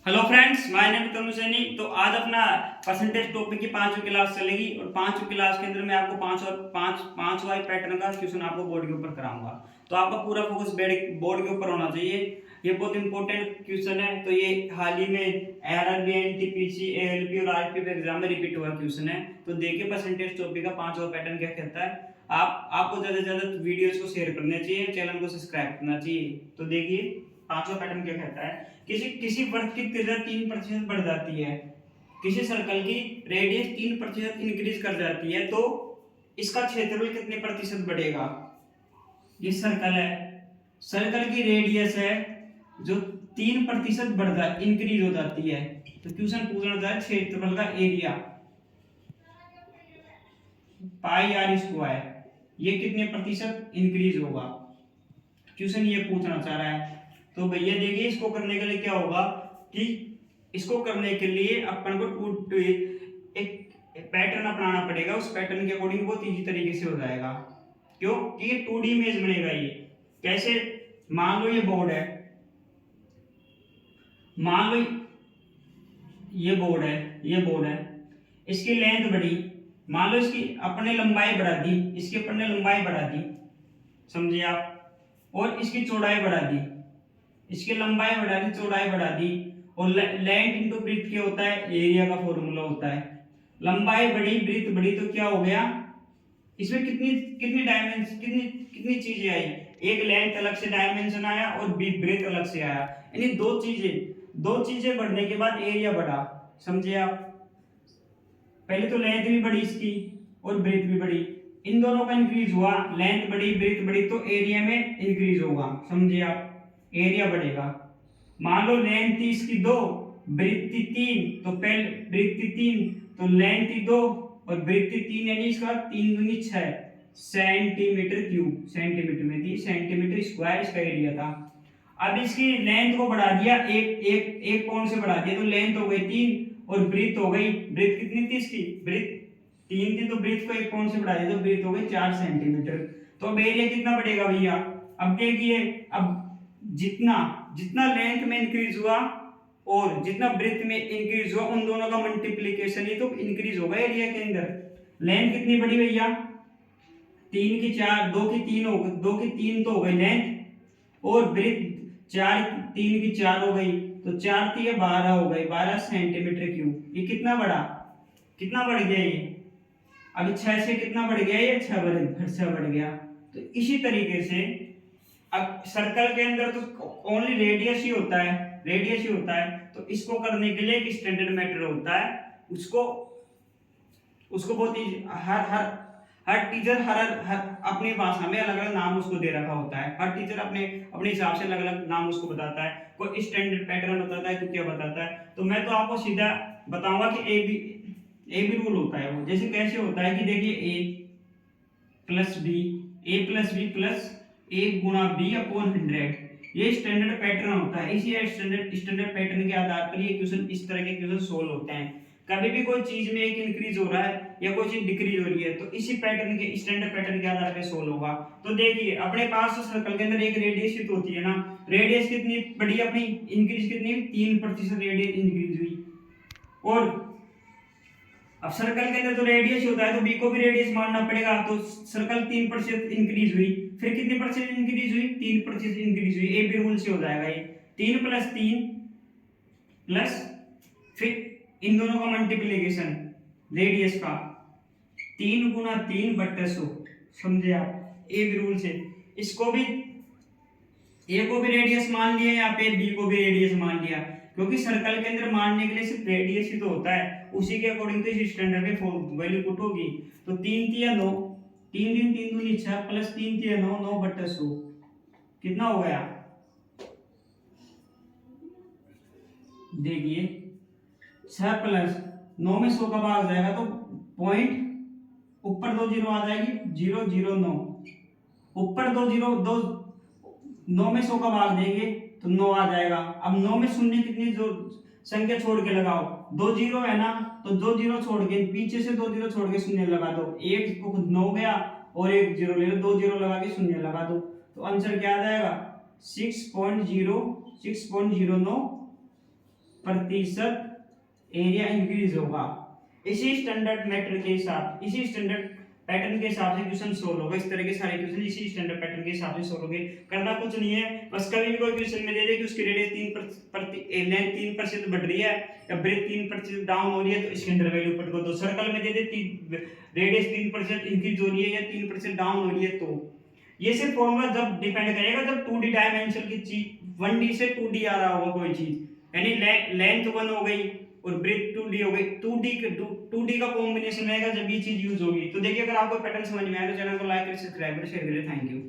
Hello friends, my name तनु सैनी। तो आज अपना परसेंटेज टॉपिक की पांचवी क्लास चलेगी और पांचवी क्लास के अंदर मैं आपको पांच वाई पैटर्न का क्वेश्चन आपको बोर्ड के ऊपर कराऊंगा। तो आपका पूरा फोकस बोर्ड के ऊपर होना चाहिए। ये बहुत इंपॉर्टेंट क्वेश्चन है। तो ये हाल ही में आरआरबी, एनटीपीसी, एएलपी और आरपीएफ एग्जाम में रिपीट हुआ क्वेश्चन है। तो देखिए परसेंटेज टॉपिक का पांचवा पैटर्न क्या कहता है। आपको ज्यादा से ज्यादा वीडियोस को शेयर करना चाहिए, चैनल को सब्सक्राइब करना चाहिए। तो देखिए पांचवा पैटर्न क्या कहता है। किसी किसी वृत्त की त्रिज्या 3% बढ़ जाती है, किसी सर्कल की रेडियस 3% इंक्रीज कर जाती है, तो इसका क्षेत्रफल कितने प्रतिशत बढ़ेगा। ये सर्कल है, सर्कल की रेडियस है जो 3% बढ़ जा इंक्रीज हो जाती है। तो क्वेश्चन पूछना था क्षेत्रफल का एरिया पाई आर स्क्वायर ये कितने प्रतिशत इंक्रीज होगा। क्वेश्चन ये पूछना चाह रहा है। तो भैया देखिए इसको करने के लिए क्या होगा कि इसको करने के लिए अपन को एक पैटर्न अपनाना पड़ेगा। उस पैटर्न के अकॉर्डिंग बहुत इजी तरीके से हो जाएगा। क्यों कि ये 2D इमेज बनेगा। ये कैसे, मान लो ये बोर्ड है, मान लो ये बोर्ड है, ये बोर्ड है, इसकी लेंथ बढ़ी, मान लो इसकी अपने लंबाई बढ़ा दी, इसकी अपने लंबाई बढ़ा दी, समझे आप, और इसकी चौड़ाई बढ़ा दी, इसकी लंबाई बढ़ा दी, चौड़ाई बढ़ा दी। और लेंथ इनटू ब्रीथ क्या होता है, एरिया का फॉर्मूला होता है। लंबाई बढ़ी, ब्रीथ बढ़ी, तो क्या हो गया, इसमें कितनी कितनी डायमेंशन कितनी कितनी चीजें आई। एक लेंथ अलग से डायमेंशन आया और ब्रीथ अलग से आया, यानी दो चीजें बढ़ने के बाद एरिया बढ़ा, समझे आप। पहले तो लेंथ भी बढ़ी इसकी और ब्रीथ भी बढ़ी, इन दोनों का इंक्रीज हुआ, लेंथ बढ़ी, ब्रीथ बढ़ी, तो एरिया में इंक्रीज होगा, समझे आप, एरिया बढ़ेगा। मान लो लेंथ थी इसकी 2, ब्रीथ थी 3, तो पहले ब्रीथ थी 3 तो लेंथ थी 2 और ब्रीथ थी 3, यानी इसका 3 दूनी 6 सेंटीमीटर क्यूब, सेंटीमीटर में थी, सेंटीमीटर स्क्वायर इसका एरिया था। अब इसकी लेंथ को बढ़ा दिया, एक पॉइंट से बढ़ा दिया, तो लेंथ हो गई 3 और ब्रीथ हो गई, ब्रीथ कितनी थी इसकी, ब्रीथ 3 थी, तो ब्रीथ को एक पॉइंट से बढ़ा दिया तो ब्रीथ हो गई 4 सेंटीमीटर। तो अब एरिया कितना बढ़ेगा भैया। अब देखिए, अब जितना जितना लेंथ में इंक्रीज हुआ और जितना ब्रेथ में इंक्रीज हुआ, उन दोनों का मल्टीप्लिकेशन ही तो इंक्रीज होगा एरिया के अंदर। लेंथ कितनी बढ़ी भैया, 3 की 4, 2 की 3 हो गई, 2 की 3 तो हो गई लेंथ, और ब्रेथ 4, 3 की 4 हो गई, तो 4 थी 12 हो गई, 12 सेंटीमीटर क्यूब। ये कितना बढ़ा, कितना बढ़ गया ये, अभी 6 से कितना बढ़ गया, ये 6 बढ़ गया। तो इसी तरीके से अब सर्कल के अंदर तो ओनली रेडियस ही होता है, रेडियस ही होता है। तो इसको करने के लिए एक स्टैंडर्ड मेथड होता है, उसको उसको बहुत ही हर हर हर टीचर हर अपनी भाषा में अलग अलग नाम उसको दे रखा होता है। हर टीचर अपने अपने हिसाब से अलग अलग नाम उसको बताता है। कोई स्टैंडर्ड पैटर्न बताता है, तो क्या बताता है। तो मैं तो आपको सीधा बताऊंगा कि ए बी रूल होता है। वो जैसे कैसे होता है कि देखिए ए प्लस बी प्लस ए गुणा बी अपॉन 100, ये स्टैंडर्ड पैटर्न होता है। इसी स्टैंडर्ड पैटर्न के आधार पर ये क्वेश्चन, इस तरह के क्वेश्चन सोल्व होते हैं। कभी भी कोई चीज में एक इंक्रीज हो रहा है या कोई चीज डिक्रीज हो रही है, तो इसी पैटर्न के, स्टैंडर्ड पैटर्न के आधार पर सोल्व होगा। तो देखिए अपने पास सर्कल के अंदर एक रेडियस ही तो होती है ना, रेडियस कितनी बढ़ी अपनी, इंक्रीज कितनी, 3% रेडियस इंक्रीज हुई। और अब सर्कल के अंदर तो रेडियस होता है, तो बी को भी रेडियस मानना पड़ेगा। तो सर्कल 3% इंक्रीज हुई, फिर कितनी परसेंट इंक्रीज हुई, 3% इंक्रीज हुई। ए बी रूल से हो जाएगा ये 3 + 3 प्लस फिर इन दोनों का मल्टीप्लिकेशन रेडियस का, 3 × 3 / 100, समझे आप, ए बी रूल से। इसको भी, ए को भी रेडियस मान लिया, यहाँ पे बी को भी रेडियस मान लिया, क्योंकि सर्कल के अंदर मानने के लिए सिर्फ रेडियस ही तो होता है। उसी के अकॉर्डिंग तो इस स्टैंडर्ड में वैल्यू पुट होगी। तो 3 × 9, 3 × 3 = 6 प्लस 3 × 9 9/100, कितना हो गया, देखिए 6 प्लस 9 में 100 का भाग जाएगा तो पॉइंट, ऊपर 2 जीरो आ जाएगी, 009, ऊपर 2 जीरो, 9 में 100 का भाग देंगे तो 9 आ जाएगा। अब 9 में शून्य कितनी जो संख्या छोड़ के लगाओ, 2 जीरो है ना, तो 2 जीरो छोड़ के, पीछे से 2 जीरो छोड़ के शून्य लगा दो, एक को 9 गया और एक जीरो ले लो, 2 जीरो लगा के शून्य लगा दो, तो आंसर क्या आ जाएगा, 6.09 प्रतिशत एरिया इंक्रीज होगा। इसी स्टैंडर्ड मैटर के हिसाब, इसी स्टैंडर्ड पैटर्न के हिसाब से क्वेश्चन सोल्व होगा। इस तरह के सारे क्वेश्चन इसी स्टैंडर्ड पैटर्न के हिसाब से सोल्व होंगे। करना कुछ नहीं है, बस कभी भी कोई क्वेश्चन में दे दे कि उसकी रेडियस 3% लेंथ 3% बढ़ रही है या ब्रेथ 3% डाउन हो रही है, तो इसके अंदर वैल्यू पुट कर दो। सर्कल में दे दे रेडियस 3% इंक्रीज हो रही है या 3% डाउन हो रही है, तो ये सिर्फ फॉर्मूला जब डिपेंड करेगा जब 2D डायमेंशन की चीज 1D से 2D आ रहा होगा कोई चीज, यानी लेंथ 1 हो गई और ब्रेथ 2D हो गई, 2D का कॉम्बिनेशन रहेगा जब ये चीज यूज होगी। तो देखिए, अगर आपको पैटर्न समझ में आया तो चैनल को लाइक करें, सब्सक्राइब करें, शेयर करें। Thank you.